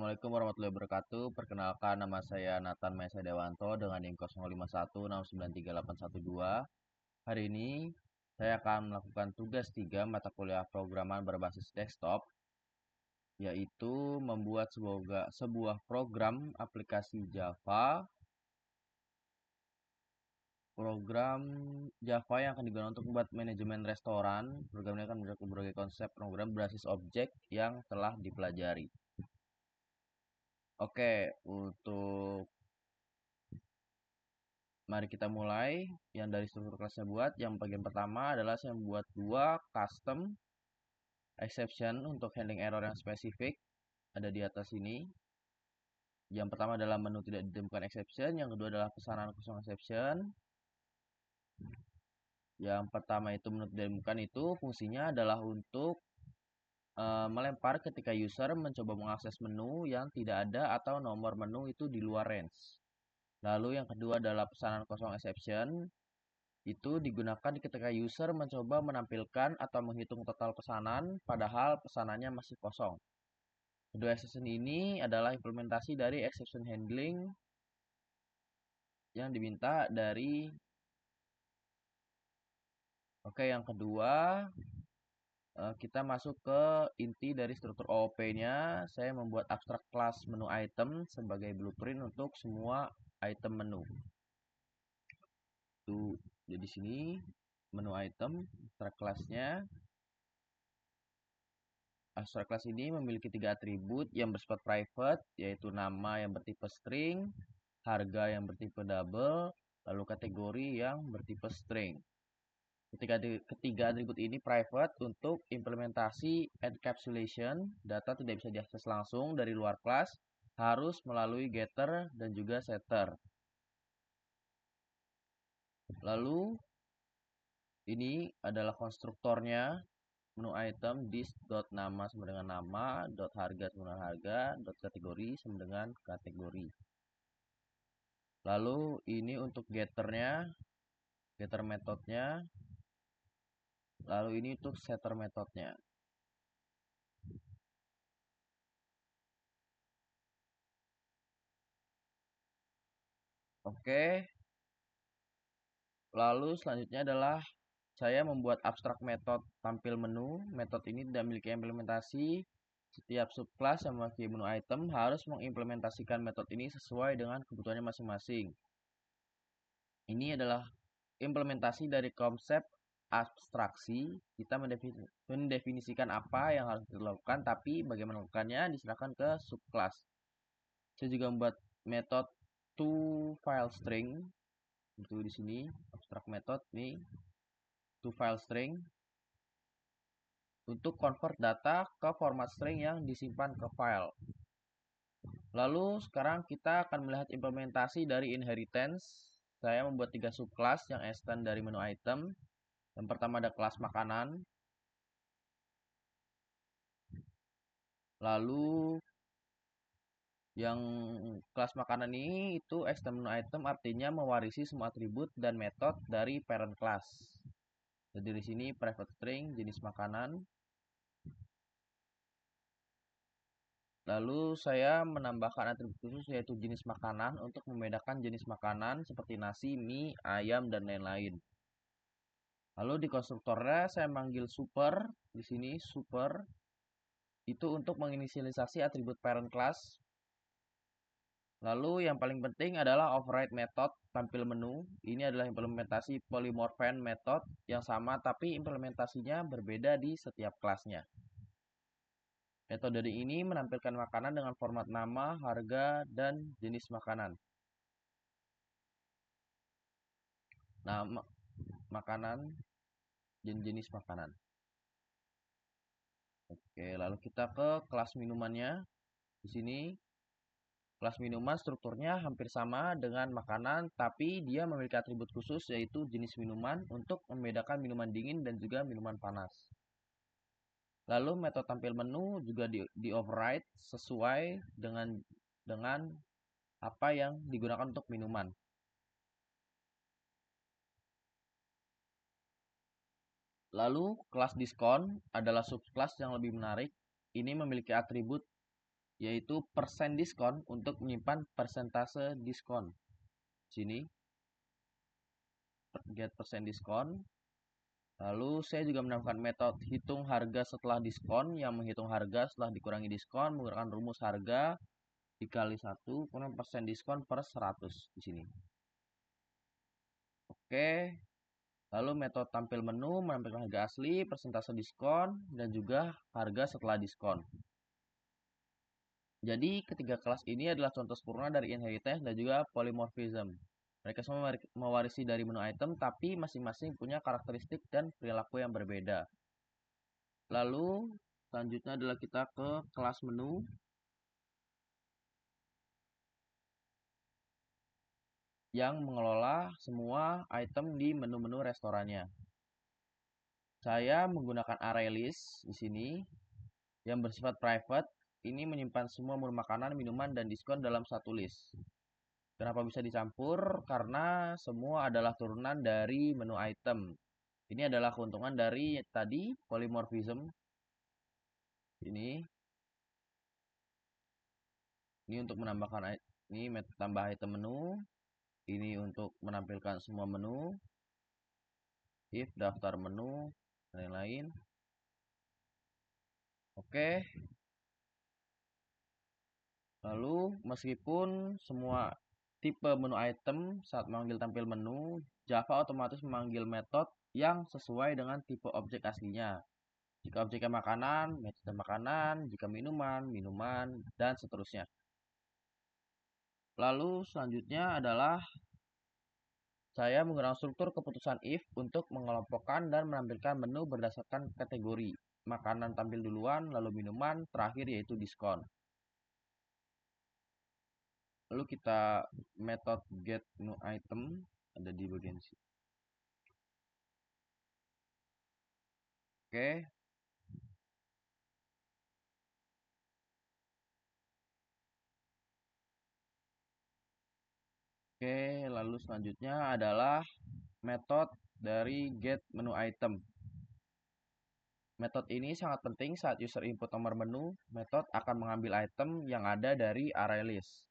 Assalamualaikum warahmatullahi wabarakatuh. Perkenalkan, nama saya Nathan Mesa Dewanto dengan NIM 0516938112. Hari ini saya akan melakukan tugas 3 mata kuliah programan berbasis desktop, yaitu membuat sebuah program aplikasi Java, program Java yang akan digunakan untuk membuat manajemen restoran. Program ini akan menggunakan berbagai konsep program berbasis objek yang telah dipelajari. Oke, mari kita mulai yang dari struktur kelasnya buat. Yang bagian pertama adalah saya membuat dua custom exception untuk handling error yang spesifik. Ada di atas ini. Yang pertama adalah menu tidak ditemukan exception. Yang kedua adalah pesanan kosong exception. Yang pertama itu menu tidak ditemukan itu fungsinya adalah untuk melempar ketika user mencoba mengakses menu yang tidak ada atau nomor menu itu di luar range. Lalu yang kedua adalah pesanan kosong exception. Itu digunakan ketika user mencoba menampilkan atau menghitung total pesanan padahal pesanannya masih kosong. Kedua exception ini adalah implementasi dari exception handling yang diminta dari yang kedua kita masuk ke inti dari struktur OOP-nya. Saya membuat abstrak class menu item sebagai blueprint untuk semua item menu. Tuh, jadi sini menu item abstrak class-nya. Abstract class ini memiliki 3 atribut yang bersifat private, yaitu nama yang bertipe string, harga yang bertipe double, lalu kategori yang bertipe string. Ketiga atribut ini private untuk implementasi encapsulation, data tidak bisa diakses langsung dari luar kelas, harus melalui getter dan juga setter. Lalu ini adalah konstruktornya. Menu item dis.nama sama dengan nama, .harga sama dengan harga, .kategori sama dengan kategori. Lalu ini untuk getternya, getter metodenya. Lalu ini untuk setter metodenya. Oke. Lalu selanjutnya adalah saya membuat abstrak method tampil menu. Metode ini tidak memiliki implementasi. Setiap subclass yang memiliki menu item harus mengimplementasikan metode ini sesuai dengan kebutuhannya masing-masing. Ini adalah implementasi dari konsep abstraksi. Kita mendefinisikan apa yang harus dilakukan, tapi bagaimana melakukannya diserahkan ke subclass. Saya juga membuat metode toFileString. Itu di sini abstrak method nih toFileString untuk convert data ke format string yang disimpan ke file. Lalu sekarang kita akan melihat implementasi dari inheritance. Saya membuat 3 subclass yang extend dari menu item. Yang pertama ada kelas makanan. Lalu yang kelas makanan ini itu extend menu item artinya mewarisi semua atribut dan metode dari parent class. Jadi di sini private string jenis makanan. Lalu saya menambahkan atribut khusus yaitu jenis makanan untuk membedakan jenis makanan seperti nasi, mie, ayam, dan lain-lain. Lalu di konstruktornya saya manggil super. Di sini super itu untuk menginisialisasi atribut parent class. Lalu yang paling penting adalah override method tampil menu. Ini adalah implementasi polymorphen method yang sama tapi implementasinya berbeda di setiap kelasnya. Metode ini menampilkan makanan dengan format nama, harga, dan jenis makanan. Nama makanan dan jenis makanan. Oke, lalu kita ke kelas minumannya. Di sini kelas minuman strukturnya hampir sama dengan makanan, tapi dia memiliki atribut khusus yaitu jenis minuman untuk membedakan minuman dingin dan juga minuman panas. Lalu metode tampil menu juga di override sesuai dengan apa yang digunakan untuk minuman. Lalu kelas diskon adalah subclass yang lebih menarik. Ini memiliki atribut yaitu persen diskon untuk menyimpan persentase diskon. Sini get persen diskon. Lalu saya juga menambahkan metode hitung harga setelah diskon yang menghitung harga setelah dikurangi diskon menggunakan rumus harga dikali 1 kemudian persen diskon per 100 di sini. Oke. Lalu metode tampil menu menampilkan harga asli, persentase diskon, dan juga harga setelah diskon. Jadi ketiga kelas ini adalah contoh sempurna dari inheritance dan juga polymorphism. Mereka semua mewarisi dari menu item, tapi masing-masing punya karakteristik dan perilaku yang berbeda. Lalu selanjutnya adalah kita ke kelas menu yang mengelola semua item di menu-menu restorannya. Saya menggunakan array list di sini yang bersifat private. Ini menyimpan semua menu makanan, minuman, dan diskon dalam satu list. Kenapa bisa dicampur? Karena semua adalah turunan dari menu item. Ini adalah keuntungan dari tadi polymorphism. Ini untuk menambahkan ini tambah item menu. Ini untuk menampilkan semua menu. If daftar menu dan lain-lain. Oke. Lalu meskipun semua tipe menu item saat memanggil tampil menu, Java otomatis memanggil metode yang sesuai dengan tipe objek aslinya. Jika objeknya makanan, metode makanan, jika minuman, minuman, dan seterusnya. Lalu selanjutnya adalah saya menggunakan struktur keputusan if untuk mengelompokkan dan menampilkan menu berdasarkan kategori. Makanan tampil duluan, lalu minuman, terakhir yaitu diskon. Lalu kita metode get new item ada di bagian sini. Oke. Oke, lalu selanjutnya adalah metode dari get menu item. Metode ini sangat penting saat user input nomor menu, metode akan mengambil item yang ada dari array list.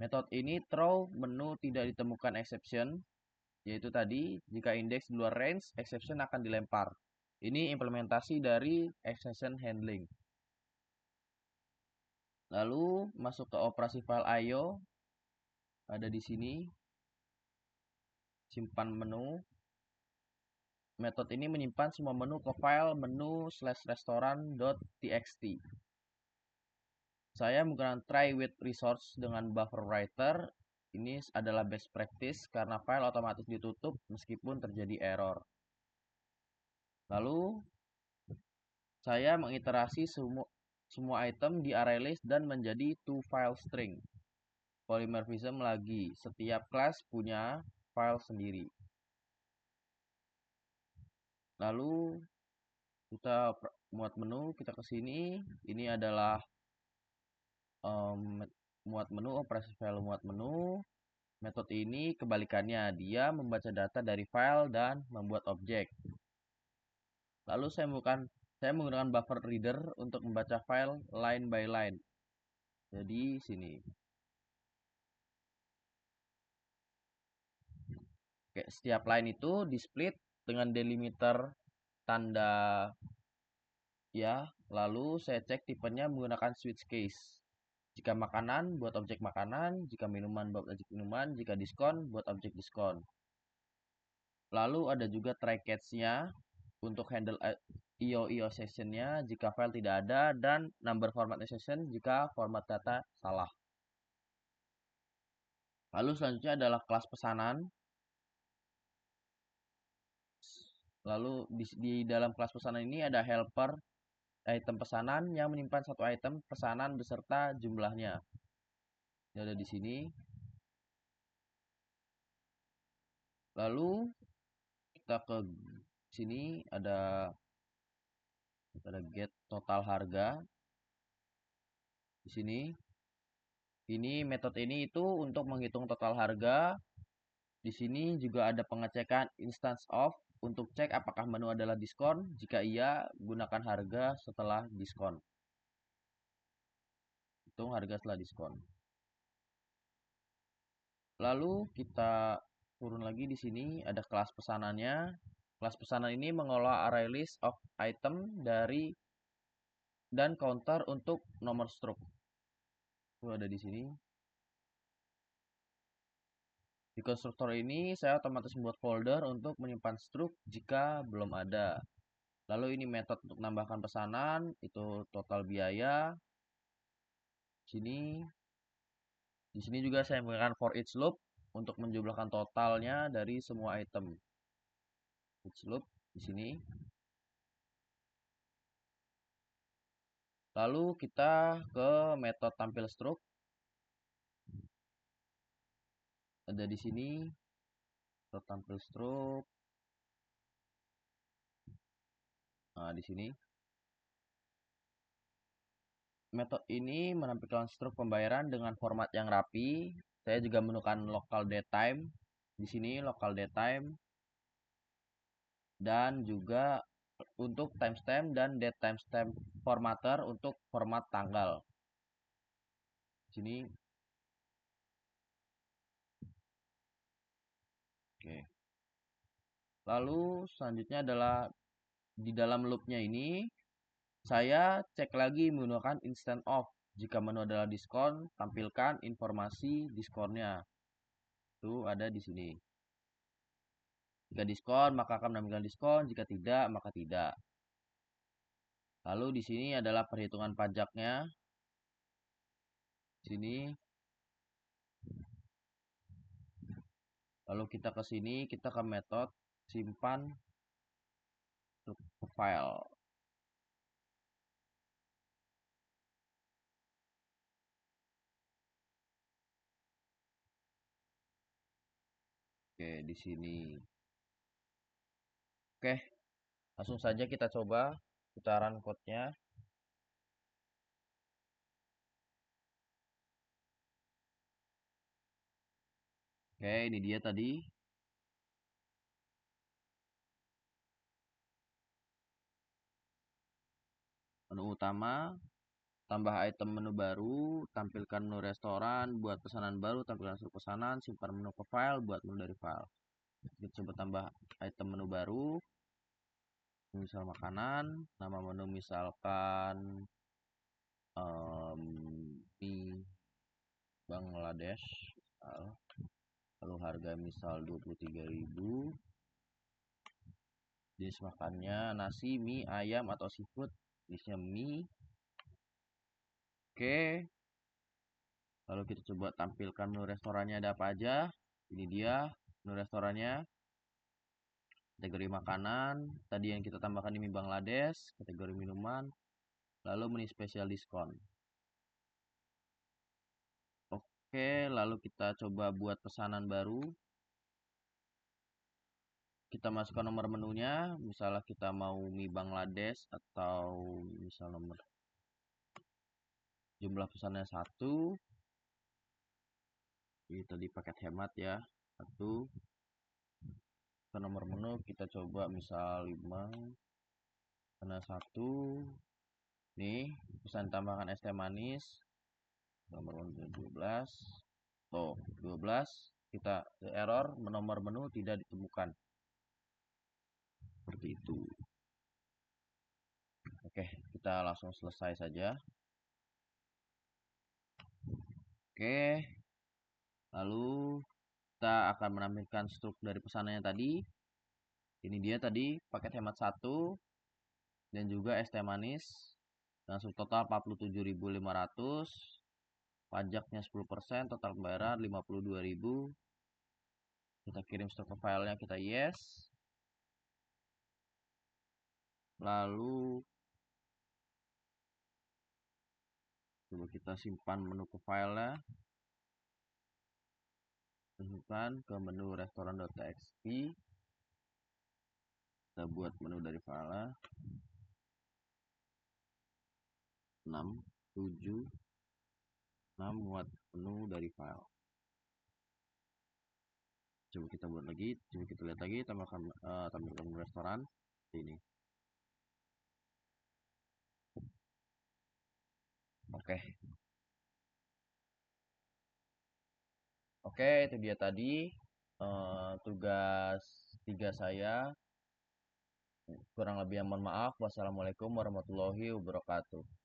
Metode ini throw menu tidak ditemukan exception, yaitu tadi jika indeks di luar range, exception akan dilempar. Ini implementasi dari exception handling. Lalu masuk ke operasi file IO, ada di sini, simpan menu. Metode ini menyimpan semua menu ke file menu/restaurant.txt. Saya menggunakan try with resource dengan buffer writer. Ini adalah best practice karena file otomatis ditutup meskipun terjadi error. Lalu saya mengiterasi semua item di array list dan menjadi to file string. Polymorphism lagi, setiap kelas punya file sendiri. Lalu kita muat menu, kita ke sini. Ini adalah muat menu, operasi file muat menu. Metode ini kebalikannya, dia membaca data dari file dan membuat objek. Lalu saya menggunakan buffer reader untuk membaca file line by line. Jadi sini. Oke, setiap line itu di split dengan delimiter tanda ya. Lalu saya cek tipenya menggunakan switch case. Jika makanan buat objek makanan, jika minuman buat objek minuman, jika diskon buat objek diskon. Lalu ada juga try catch-nya untuk handle IO session-nya jika file tidak ada dan number format session jika format data salah. Lalu selanjutnya adalah kelas pesanan. Lalu di dalam kelas pesanan ini ada helper item pesanan yang menyimpan satu item pesanan beserta jumlahnya. Ini ada di sini. Lalu kita ke sini ada get total harga. Di sini. Ini metode ini itu untuk menghitung total harga. Di sini juga ada pengecekan instance of untuk cek apakah menu adalah diskon. Jika iya, gunakan harga setelah diskon. hitung harga setelah diskon. Lalu kita turun lagi di sini ada kelas pesanannya. Kelas pesanan ini mengolah array list of item dari dan counter untuk nomor struk. Itu ada di sini. Di konstruktor ini saya otomatis membuat folder untuk menyimpan struk jika belum ada. Lalu ini metode untuk menambahkan pesanan, itu total biaya. Di sini juga saya menggunakan for each loop untuk menjumlahkan totalnya dari semua item. Each loop di sini. Lalu kita ke metode tampil struk. Ada di sini metode tampil struk. Nah, di sini metode ini menampilkan struk pembayaran dengan format yang rapi. Saya juga menggunakan local datetime. Di sini local datetime dan juga untuk timestamp dan date timestamp formatter untuk format tanggal. Di sini. Oke. Lalu selanjutnya adalah di dalam loopnya ini saya cek lagi menggunakan instant off. Jika menu adalah diskon, tampilkan informasi diskonnya. Itu ada di sini. Jika diskon, maka akan menampilkan diskon. Jika tidak, maka tidak. Lalu di sini adalah perhitungan pajaknya. Di sini. Lalu kita ke sini, kita ke metode simpan ke file. Oke, di sini. Oke, langsung saja kita coba putaran code-nya. Oke, ini dia tadi. Menu utama, tambah item menu baru, tampilkan menu restoran, buat pesanan baru, tampilkan seluruh pesanan, simpan menu ke file, buat menu dari file. Kita coba tambah item menu baru, misal makanan, nama menu misalkan mie Bangladesh, lalu harga misal 23.000. Jenis makannya nasi, mie, ayam atau seafood, jenisnya mie. Oke. Lalu kita coba tampilkan menu restorannya ada apa aja. Ini dia menu restorannya. Kategori makanan, tadi yang kita tambahkan ini Bangladesh, kategori minuman, lalu menu spesial diskon. Oke, lalu kita coba buat pesanan baru. Kita masukkan nomor menunya, misalnya kita mau mie Bangladesh atau misal nomor jumlah pesannya 1. Ini tadi paket hemat ya, 1. Ke nomor menu kita coba misal 5 karena 1. Nih pesan tambahkan es teh manis nomor 12. Tuh 12 kita error nomor menu tidak ditemukan seperti itu. Oke, kita langsung selesai saja. Oke, lalu kita akan menampilkan struk dari pesanannya tadi. Ini dia tadi paket hemat 1 dan juga es teh manis dengan subtotal 47.500, pajaknya 10%, total pembayaran 52.000. Kita kirim struk ke filenya, kita yes. Lalu coba kita simpan menu ke filenya, simpan ke menu restoran.txt. Kita buat menu dari file 6, 7, 6 muat menu dari file. Coba kita buat lagi, coba kita lihat lagi, tambahkan tampilkan menu restoran ini. Oke, Oke, itu dia tadi tugas 3 saya. Kurang lebih mohon maaf. Wassalamualaikum warahmatullahi wabarakatuh.